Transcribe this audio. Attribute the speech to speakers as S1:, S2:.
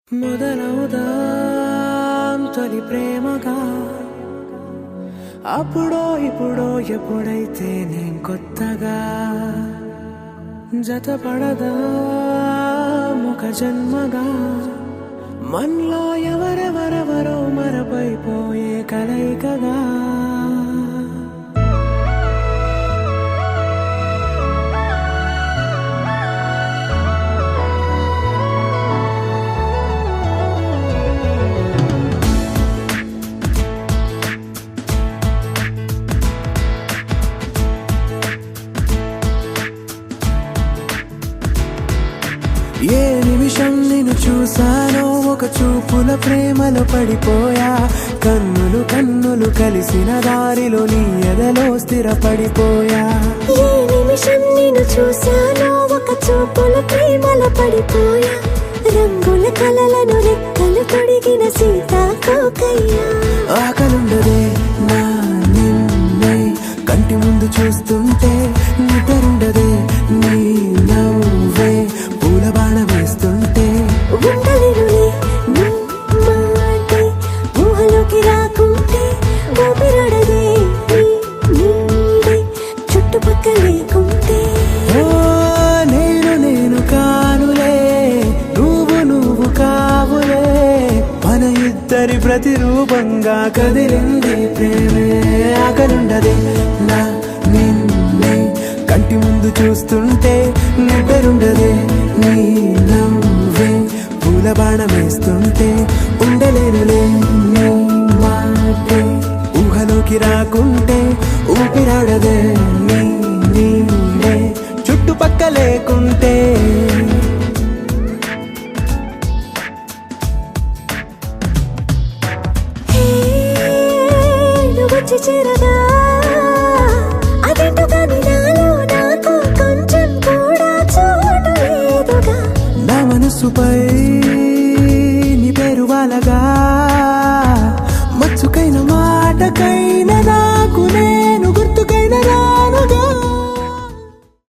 S1: మొదలవుదాం తొలి ప్రేమగా అప్పుడో ఇప్పుడో ఎప్పుడైతే నేను కొత్తగా జతపడదా ఒక జన్మగా మనలో ఎవరెవరెవరో మరపైపోయే కలయికగా ఏ నిమిషం నిన్ను చూసానో ఒక చూపుల ప్రేమలో పడిపోయా కన్నులు కన్నులు కలిసిన దారిలో నీ ఎదలో స్థిరపడిపోయా
S2: ఏ నిమిషం నిన్ను చూసానో ఒక చూపుల ప్రేమలో పడిపోయా రంగుల కలలను రెక్కలు తొడిగిన సీతాకోకయ్యా
S1: ఆకలుండదే నా నిన్నే కంటి ముందు చూస్తుంటే నిద్రుండదే నీ నవ్వే పూల బాణ వేస్తుంటే
S2: ఉండలేనులే నీ మాటే ఊహలోకి రాకుంటే ఊపిరాడదే నీ నీడే చుట్టుపక్కల లేకుంటే
S1: ఓ నేను కానులే నువ్వు కావులే మన ఇద్దరి ప్రతిరూపంగా కదిలింది ప్రేమే ఆకలుండదే నా నిన్నే కంటి ముందు చూస్తుంటే నిద్రుండదే నీ నవ్వే పూల బాణ వేస్తుంటే ఉండలేనులే నీ మాటే ఊహలోకి రాకుంటే ఊపిరాడదే నీ నీడే చుట్టుపక్క లేకుంటే
S2: వచ్చి చేరగా అదేంటో కానీ నాలో నాకు కొంచెం కూడా చోటు లేదుగా
S1: నా మనసుపై